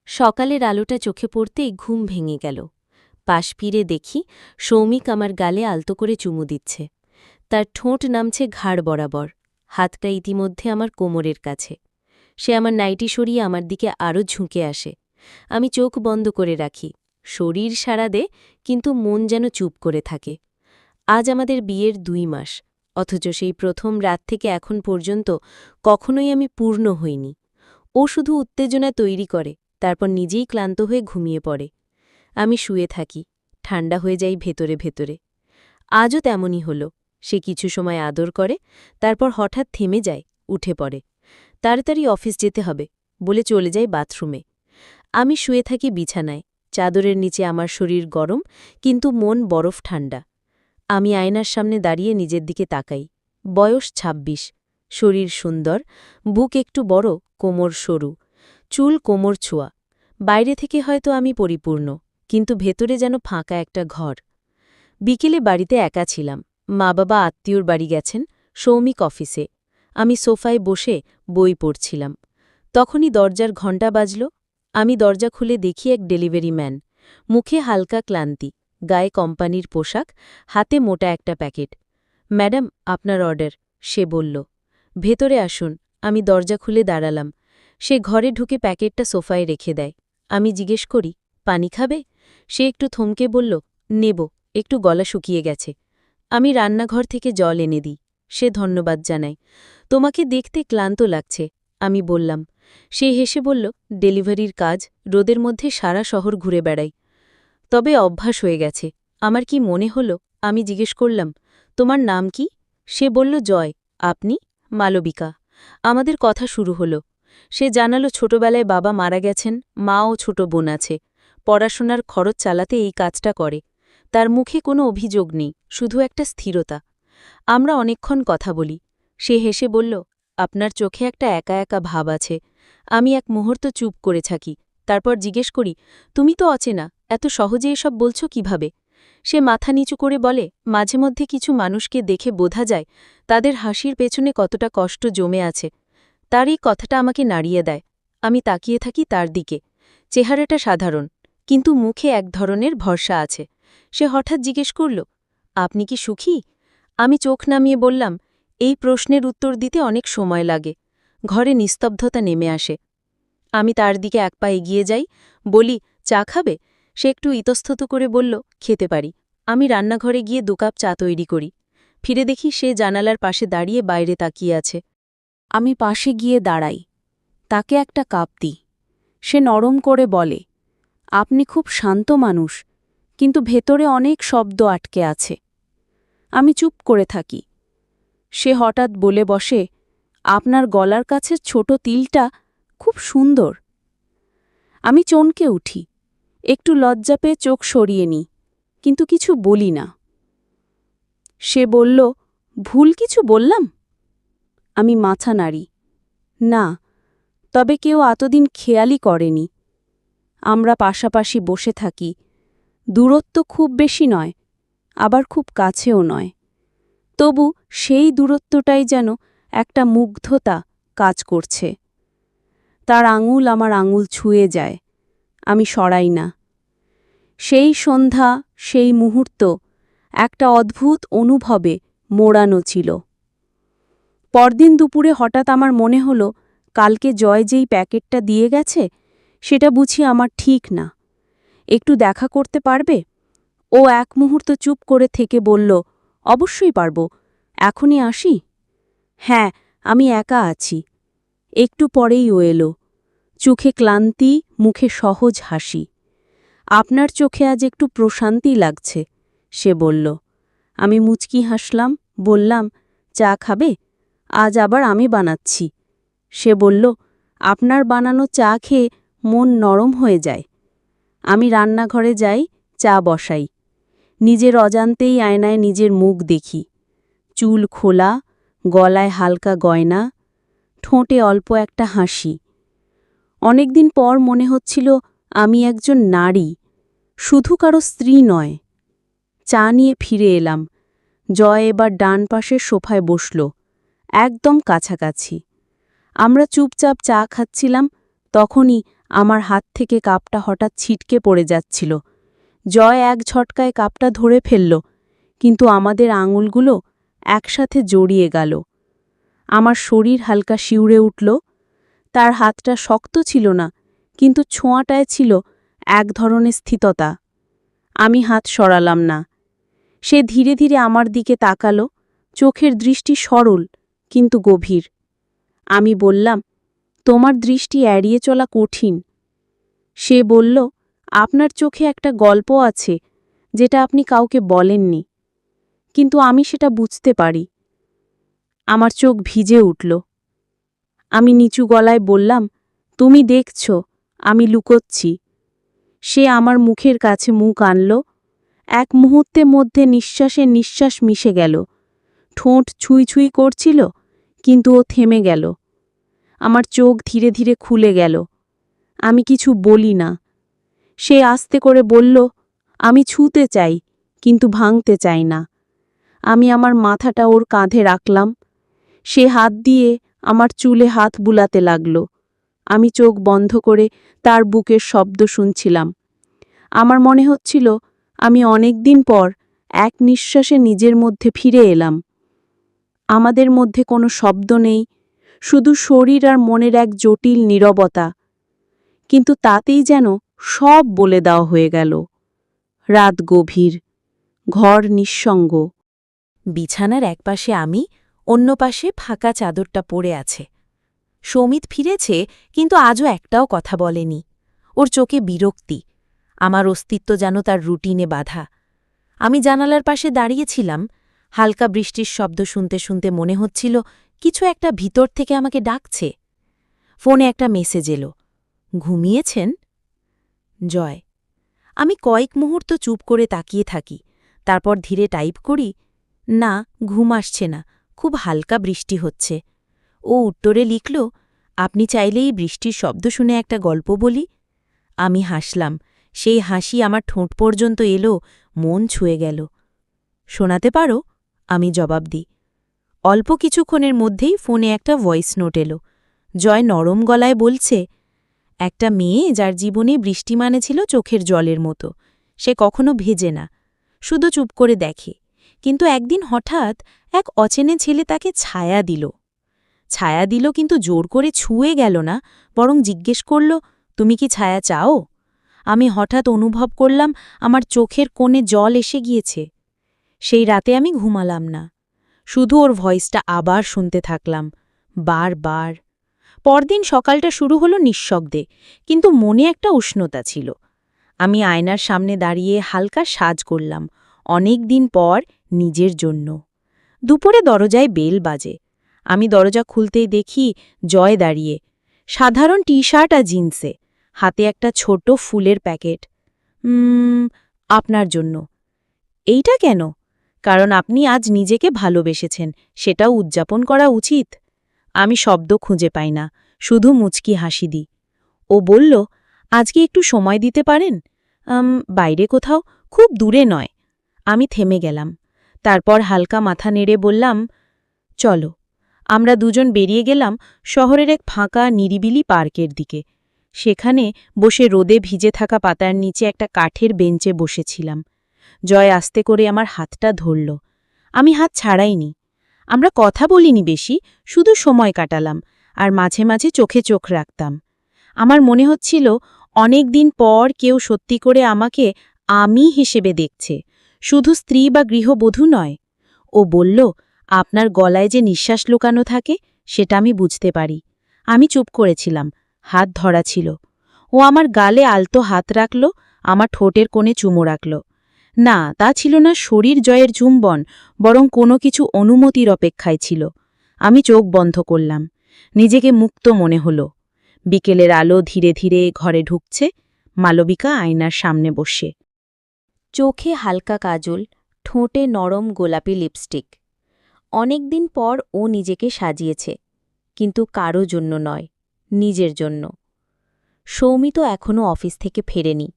সকালের আলোটা চোখে পড়তেই ঘুম ভেঙে গেল। পাশ ফিরে দেখি সৌমিক আমার গালে আলতো করে চুমু দিচ্ছে। তার ঠোঁট নামছে ঘাড় বরাবর, হাতটা ইতিমধ্যে আমার কোমরের কাছে। সে আমার নাইটি সরিয়ে আমার দিকে আরও ঝুঁকে আসে। আমি চোখ বন্ধ করে রাখি। শরীর সাড়া দে, কিন্তু মন যেন চুপ করে থাকে। আজ আমাদের বিয়ের 2 মাস, অথচ সেই প্রথম রাত থেকে এখন পর্যন্ত কখনোই আমি পূর্ণ হইনি। ও শুধু উত্তেজনা তৈরি করে, তারপর নিজেই ক্লান্ত হয়ে ঘুমিয়ে পড়ে। আমি শুয়ে থাকি, ঠান্ডা হয়ে যাই ভেতরে ভেতরে। আজও তেমনই হল। সে কিছু সময় আদর করে, তারপর হঠাৎ থেমে যায়, উঠে পড়ে। তাড়াতাড়ি অফিস যেতে হবে বলে চলে যায় বাথরুমে। আমি শুয়ে থাকি বিছানায়, চাদরের নিচে আমার শরীর গরম, কিন্তু মন বরফ ঠান্ডা। আমি আয়নার সামনে দাঁড়িয়ে নিজের দিকে তাকাই। বয়স ২৬, শরীর সুন্দর, বুক একটু বড়, কোমর সরু, চুল কোমর ছোঁয়া। বাইরে থেকে হয়তো আমি পরিপূর্ণ, কিন্তু ভেতরে যেন ফাঁকা একটা ঘর। বিকেলে বাড়িতে একা ছিলাম। মা বাবা আত্মীয়র বাড়ি গেছেন, সৌমিক অফিসে। আমি সোফায় বসে বই পড়ছিলাম। তখনই দরজার ঘণ্টা বাজল। আমি দরজা খুলে দেখি এক ডেলিভারি ম্যান। মুখে হালকা ক্লান্তি, গায়ে কোম্পানির পোশাক, হাতে মোটা একটা প্যাকেট। ম্যাডাম, আপনার অর্ডার, সে বলল। ভেতরে আসুন। আমি দরজা খুলে দাঁড়ালাম। সে ঘরে ঢুকে প্যাকেটটা সোফায় রেখে দেয়। আমি জিজ্ঞেস করি, পানি খাবে? সে একটু থমকে বলল, নেব, একটু গলা শুকিয়ে গেছে। আমি রান্নাঘর থেকে জল এনে দিই। সে ধন্যবাদ জানায়। তোমাকে দেখতে ক্লান্ত লাগছে, আমি বললাম। সে হেসে বলল, ডেলিভারির কাজ, রোদের মধ্যে সারা শহর ঘুরে বেড়াই। তবে অভ্যাস হয়ে গেছে। আমার কি মনে হলো? আমি জিজ্ঞেস করলাম, তোমার নাম কি? সে বলল, জয়। আপনি? মালবিকা। আমাদের কথা শুরু হলো। সে জানালো ছোটবেলায় বাবা মারা গেছেন, মা ও ছোট বোন আছে। পড়াশোনার খরচ চালাতে এই কাজটা করে। তার মুখে কোনো অভিযোগ নেই, শুধু একটা স্থিরতা। আমরা অনেকক্ষণ কথা বলি। সে হেসে বলল, আপনার চোখে একটা একা একা ভাব আছে। আমি এক মুহূর্ত চুপ করে থাকি। তারপর জিজ্ঞেস করি, তুমি তো অচেনা, এত সহজে এসব বলছো কিভাবে? সে মাথা নিচু করে বলে, মাঝে মধ্যে কিছু মানুষকে দেখে বোঝা যায় তাদের হাসির পেছনে কতটা কষ্ট জমে আছে। তার এই কথাটা আমাকে নাড়িয়ে দেয়। আমি তাকিয়ে থাকি তার দিকে। চেহারাটা সাধারণ, কিন্তু মুখে এক ধরনের ভরসা আছে। সে হঠাৎ জিজ্ঞেস করল, আপনি কি সুখী? আমি চোখ নামিয়ে বললাম, এই প্রশ্নের উত্তর দিতে অনেক সময় লাগে। ঘরে নিস্তব্ধতা নেমে আসে। আমি তার দিকে এক পা এগিয়ে যাই, বলি, চা খাবে? সে একটু ইতস্তত করে বলল, খেতে পারি। আমি রান্নাঘরে গিয়ে 2 কাপ চা তৈরি করি। ফিরে দেখি সে জানালার পাশে দাঁড়িয়ে বাইরে তাকিয়ে আছে। আমি পাশে গিয়ে দাঁড়াই, তাকে একটা কাপ দিই। সে নরম করে বলে, আপনি খুব শান্ত মানুষ, কিন্তু ভেতরে অনেক শব্দ আটকে আছে। আমি চুপ করে থাকি। সে হঠাৎ বলে বসে, আপনার গলার কাছে ছোট তিলটা খুব সুন্দর। আমি চমকে উঠি, একটু লজ্জা পেয়ে চোখ সরিয়ে নিই, কিন্তু কিছু বলি না। সে বলল, ভুল কিছু বললাম? আমি মাথা নাড়ি, না, তবে কেউ এতদিন খেয়ালই করেনি। আমরা পাশাপাশি বসে থাকি। দূরত্ব খুব বেশি নয়, আবার খুব কাছেও নয়। তবু সেই দূরত্বটাই যেন একটা মুগ্ধতা কাজ করছে। তার আঙুল আমার আঙুল ছুঁয়ে যায়, আমি সরাই না। সেই সন্ধ্যা, সেই মুহূর্ত একটা অদ্ভুত অনুভবে মোড়ানো ছিল। পরদিন দুপুরে হঠাৎ আমার মনে হলো, কালকে জয় যেই প্যাকেটটা দিয়ে গেছে সেটা বুঝি আমার ঠিক না। একটু দেখা করতে পারবে? ও এক মুহূর্ত চুপ করে থেকে বলল, অবশ্যই পারব, এখনই আসি? হ্যাঁ, আমি একা আছি। একটু পরেই ও এলো, চোখে ক্লান্তি, মুখে সহজ হাসি। আপনার চোখে আজ একটু প্রশান্তি লাগছে, সে বলল। আমি মুচকি হাসলাম, বললাম, চা খাবে? আজ আবার আমি বানাচ্ছি। সে বলল, আপনার বানানো চা খেয়ে মন নরম হয়ে যায়। আমি রান্নাঘরে যাই, চা বসাই। নিজের অজান্তেই আয়নায় নিজের মুখ দেখি। চুল খোলা, গলায় হালকা গয়না, ঠোঁটে অল্প একটা হাসি। অনেকদিন পর মনে হচ্ছিল আমি একজন নারী, শুধু কারো স্ত্রী নয়। চা নিয়ে ফিরে এলাম। জয় এবার ডান পাশের সোফায় বসল, একদম কাছাকাছি। আমরা চুপচাপ চা খাচ্ছিলাম, তখনই আমার হাত থেকে কাপটা হঠাৎ ছিটকে পড়ে যাচ্ছিল। জয় এক ঝটকায় কাপটা ধরে ফেলল, কিন্তু আমাদের আঙুলগুলো একসাথে জড়িয়ে গেল। আমার শরীর হালকা শিউরে উঠল। তার হাতটা শক্ত ছিল না, কিন্তু ছোঁয়াটায় ছিল এক ধরনের স্থিততা। আমি হাত সরালাম না। সে ধীরে ধীরে আমার দিকে তাকালো, চোখের দৃষ্টি সরল কিন্তু গভীর। আমি বললাম, তোমার দৃষ্টি এড়িয়ে চলা কঠিন। সে বলল, আপনার চোখে একটা গল্প আছে যেটা আপনি কাউকে বলেননি, কিন্তু আমি সেটা বুঝতে পারি। আমার চোখ ভিজে উঠল। আমি নিচু গলায় বললাম, তুমি দেখছ আমি লুকোচ্ছি। সে আমার মুখের কাছে মুখ আনল। এক মুহূর্তের মধ্যে নিঃশ্বাসে নিঃশ্বাস মিশে গেল। ঠোঁট ছুঁই ছুঁই করছিল, কিন্তু ও থেমে গেল। আমার চোখ ধীরে ধীরে খুলে গেল। আমি কিছু বলি না। সে আস্তে করে বলল, আমি ছুঁতে চাই, কিন্তু ভাঙতে চাই না। আমি আমার মাথাটা ওর কাঁধে রাখলাম। সে হাত দিয়ে আমার চুলে হাত বুলাতে লাগল। আমি চোখ বন্ধ করে তার বুকের শব্দ শুনছিলাম। আমার মনে হচ্ছিল আমি অনেক দিন পর এক নিঃশ্বাসে নিজের মধ্যে ফিরে এলাম। আমাদের মধ্যে কোনো শব্দ নেই, শুধু শরীর আর মনের এক জটিল নীরবতা। কিন্তু তাতেই যেন সব বলে দেওয়া হয়ে গেল। রাত গভীর, ঘর নিঃসঙ্গ। বিছানার একপাশে আমি, অন্য পাশে ফাঁকা চাদরটা পড়ে আছে। সৌমিত ফিরেছে, কিন্তু আজও একটাও কথা বলেনি। ওর চোখে বিরক্তি। আমার অস্তিত্ব যেন তার রুটিনে বাধা। আমি জানালার পাশে দাঁড়িয়েছিলাম। হালকা বৃষ্টির শব্দ শুনতে শুনতে মনে হচ্ছিল কিছু একটা ভিতর থেকে আমাকে ডাকছে। ফোনে একটা মেসেজ এলো, ঘুমিয়েছেন? জয়। আমি কয়েক মুহূর্ত চুপ করে তাকিয়ে থাকি, তারপর ধীরে টাইপ করি, না, ঘুম আসছে না, খুব হালকা বৃষ্টি হচ্ছে। ও উত্তরে লিখল, আপনি চাইলেই বৃষ্টির শব্দ শুনে একটা গল্প বলি। আমি হাসলাম। সেই হাসি আমার ঠোঁট পর্যন্ত এলো, মন ছুঁয়ে গেল। শোনাতে পারো? আমি জবাব দিই। অল্প কিছুক্ষণের মধ্যেই ফোনে একটা ভয়েস নোট এলো। জয় নরম গলায় বলছে, একটা মেয়ে যার জীবনে বৃষ্টি মানে ছিল চোখের জলের মতো। সে কখনো ভেজে না, শুধু চুপ করে দেখে। কিন্তু একদিন হঠাৎ এক অচেনে ছেলে তাকে ছায়া দিল, কিন্তু জোর করে ছুঁয়ে গেল না, বরং জিজ্ঞেস করল, তুমি কি ছায়া চাও? আমি হঠাৎ অনুভব করলাম আমার চোখের কোণে জল এসে গিয়েছে। সেই রাতে আমি ঘুমালাম না, শুধু ওর ভয়েসটা আবার শুনতে থাকলাম, বারবার। পরদিন সকালটা শুরু হলো নিঃশব্দে, কিন্তু মনে একটা উষ্ণতা ছিল। আমি আয়নার সামনে দাঁড়িয়ে হালকা সাজ করলাম, অনেক দিন পর নিজের জন্য। দুপুরে দরজায় বেল বাজে। আমি দরজা খুলতেই দেখি জয় দাঁড়িয়ে, সাধারণ টি শার্ট আর জিন্সে, হাতে একটা ছোট ফুলের প্যাকেট। আপনার জন্য। এইটা কেন? কারণ আপনি আজ নিজেকে ভালোবেসেছেন, সেটাও উদযাপন করা উচিত। আমি শব্দ খুঁজে পাই না, শুধু মুচকি হাসি দিই। ও বলল, আজকে একটু সময় দিতে পারেন? বাইরে কোথাও, খুব দূরে নয়। আমি থেমে গেলাম। তারপর হালকা মাথা নেড়ে বললাম, চলো। আমরা দুজন বেরিয়ে গেলাম শহরের এক ফাঁকা নিরিবিলি পার্কের দিকে। সেখানে বসে রোদে ভিজে থাকা পাতার নিচে একটা কাঠের বেঞ্চে বসেছিলাম। জয় আস্তে করে আমার হাতটা ধরল। আমি হাত ছাড়াইনি। আমরা কথা বলিনি বেশি, শুধু সময় কাটালাম, আর মাঝে মাঝে চোখে চোখ রাখতাম। আমার মনে হচ্ছিল অনেক দিন পর কেউ সত্যি করে আমাকে আমি হিসেবে দেখছে, শুধু স্ত্রী বা গৃহবধূ নয়। ও বলল, আপনার গলায় যে নিঃশ্বাস লুকানো থাকে সেটা আমি বুঝতে পারি। আমি চুপ করেছিলাম, হাত ধরা ছিল। ও আমার গালে আলতো হাত রাখল, আমার ঠোঁটের কোণে চুমো রাখল। না, তা ছিল না শরীর জয়ের চুম্বন, বরং কোনো কিছু অনুমতির অপেক্ষায় ছিল। আমি চোখ বন্ধ করলাম। নিজেকে মুক্ত মনে হল। বিকেলের আলো ধীরে ধীরে ঘরে ঢুকছে। মালবিকা আয়নার সামনে বসে, চোখে হালকা কাজল, ঠোঁটে নরম গোলাপি লিপস্টিক। অনেক দিন পর ও নিজেকে সাজিয়েছে, কিন্তু কারো জন্য নয়, নিজের জন্য। সৌমিত এখনও অফিস থেকে ফেরেনি,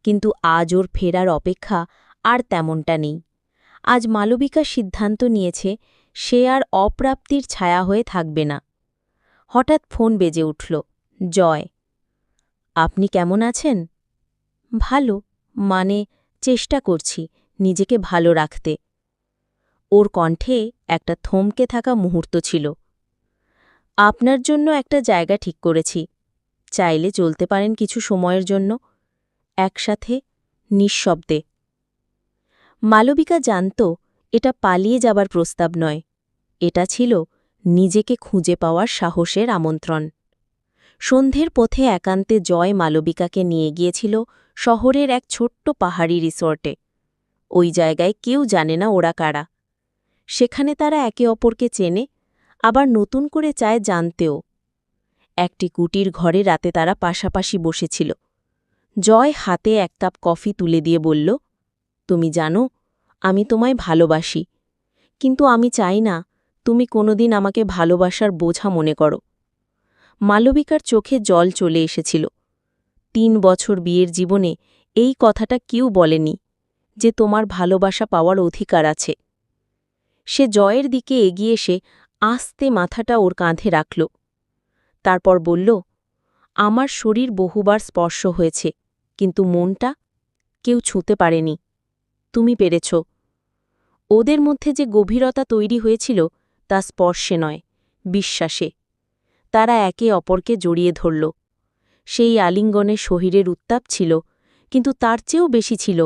কিন্তু আজ ওর ফেরার অপেক্ষা আর তেমনটা নেই। আজ মালবিকা সিদ্ধান্ত নিয়েছে সে আর অপ্রাপ্তির ছায়া হয়ে থাকবে না। হঠাৎ ফোন বেজে উঠল। জয়। আপনি কেমন আছেন? ভালো, মানে চেষ্টা করছি নিজেকে ভালো রাখতে। ওর কণ্ঠে একটা থমকে থাকা মুহূর্ত ছিল। আপনার জন্য একটা জায়গা ঠিক করেছি, চাইলে চলতে পারেন কিছু সময়ের জন্য, একসাথে, নিঃশব্দে। মালবিকা জানত এটা পালিয়ে যাবার প্রস্তাব নয়, এটা ছিল নিজেকে খুঁজে পাওয়ার সাহসের আমন্ত্রণ। সন্ধ্যের পথে একান্তে জয় মালবিকাকে নিয়ে গিয়েছিল শহরের এক ছোট্ট পাহাড়ি রিসর্টে। ওই জায়গায় কেউ জানে না ওরা কারা। সেখানে তারা একে অপরকে চেনে, আবার নতুন করে চায় জানতেও। একটি কুটির ঘরে রাতে তারা পাশাপাশি বসেছিল। জয় হাতে এক কাপ কফি তুলে দিয়ে বলল, তুমি জানো, আমি তোমায় ভালোবাসি, কিন্তু আমি চাই না তুমি কোনোদিন আমাকে ভালোবাসার বোঝা মনে করো। মালবিকার চোখে জল চলে এসেছিল। ৩ বছর বিয়ের জীবনে এই কথাটা কেউ বলেনি, যে তোমার ভালোবাসা পাওয়ার অধিকার আছে। সে জয়ের দিকে এগিয়ে এসে আস্তে মাথাটা ওর কাঁধে রাখল। তারপর বলল, আমার শরীর বহুবার স্পর্শ হয়েছে, কিন্তু মনটা কেউ ছুঁতে পারেনি। তুমি পেরেছ। ওদের মধ্যে যে গভীরতা তৈরি হয়েছিল তা স্পর্শে নয়, বিশ্বাসে। তারা একে অপরকে জড়িয়ে ধরল। সেই আলিঙ্গনে শরীরের উত্তাপ ছিল, কিন্তু তার চেয়েও বেশি ছিল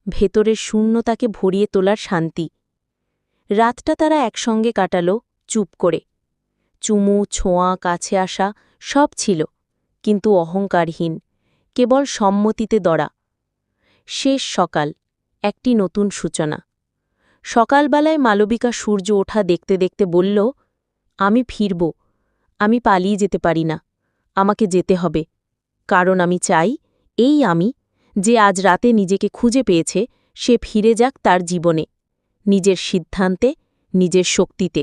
ভেতরের শূন্যতাকে ভরিয়ে তোলার শান্তি। রাতটা তারা একসঙ্গে কাটাল, চুপ করে। চুমু, ছোঁয়া, কাছে আসা সব ছিল, কিন্তু অহংকারহীন, কেবল সম্মতিতে দড়া। শেষ সকাল, একটি নতুন সূচনা। সকালবেলায় মালবিকা সূর্য ওঠা দেখতে দেখতে বলল, আমি ফিরব, আমি পালিয়ে যেতে পারি না, আমাকে যেতে হবে, কারণ আমি চাই এই আমি, যে আজ রাতে নিজেকে খুঁজে পেয়েছে, সে ফিরে যাক তার জীবনে, নিজের সিদ্ধান্তে, নিজের শক্তিতে।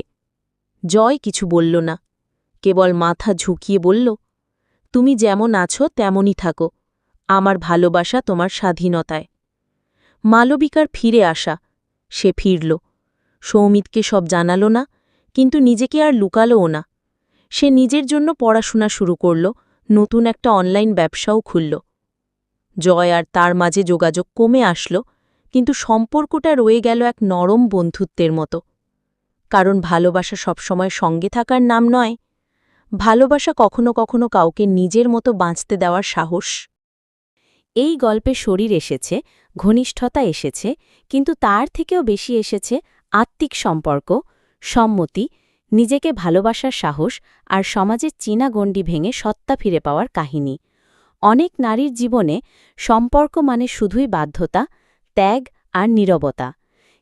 জয় কিছু বলল না, কেবল মাথা ঝুঁকিয়ে বলল, তুমি যেমন আছো তেমনই থাকো, আমার ভালোবাসা তোমার স্বাধীনতায়। মালবিকার ফিরে আসা, সে ফিরল। সৌমিতকে সব জানালো না, কিন্তু নিজেকে আর লুকালোও না। সে নিজের জন্য পড়াশোনা শুরু করল, নতুন একটা অনলাইন ব্যবসাও খুলল। জয় আর তার মাঝে যোগাযোগ কমে আসল, কিন্তু সম্পর্কটা রয়ে গেল এক নরম বন্ধুত্বের মতো। কারণ ভালোবাসা সবসময় সঙ্গে থাকার নাম নয়, ভালোবাসা কখনো কখনো কাউকে নিজের মতো বাঁচতে দেওয়ার সাহস। এই গল্পে শরীর এসেছে, ঘনিষ্ঠতা এসেছে, কিন্তু তার থেকেও বেশি এসেছে আত্মিক সম্পর্ক, সম্মতি, নিজেকে ভালোবাসার সাহস আর সমাজের চীনা গণ্ডি ভেঙে সত্তা ফিরে পাওয়ার কাহিনী। অনেক নারীর জীবনে সম্পর্ক মানে শুধুই বাধ্যতা, ত্যাগ আর নীরবতা।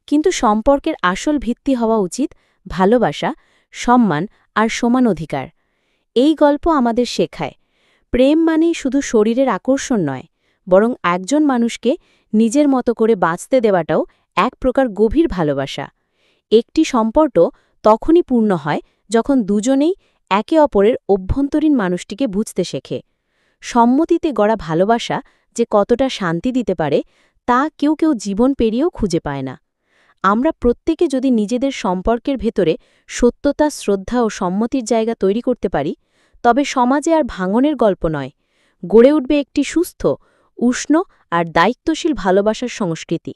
কিন্তু সম্পর্কের আসল ভিত্তি হওয়া উচিত ভালোবাসা, সম্মান আর সমান অধিকার। এই গল্প আমাদের শেখায়, প্রেম মানেই শুধু শরীরের আকর্ষণ নয়, বরং একজন মানুষকে নিজের মতো করে বাঁচতে দেওয়াটাও এক প্রকার গভীর ভালোবাসা। একটি সম্পর্ক তখনই পূর্ণ হয় যখন দুজনেই একে অপরের অভ্যন্তরীণ মানুষটিকে বুঝতে শেখে। সম্মতিতে গড়া ভালোবাসা যে কতটা শান্তি দিতে পারে তা কেউ কেউ জীবন পেরিয়েও খুঁজে পায় না। আমরা প্রত্যেকে যদি নিজেদের সম্পর্কের ভেতরে সত্যতা, শ্রদ্ধা ও সম্মতির জায়গা তৈরি করতে পারি, তবে সমাজে আর ভাঙনের গল্প নয়, গড়ে উঠবে একটি সুস্থ, উষ্ণ আর দায়িত্বশীল ভালোবাসার সংস্কৃতি।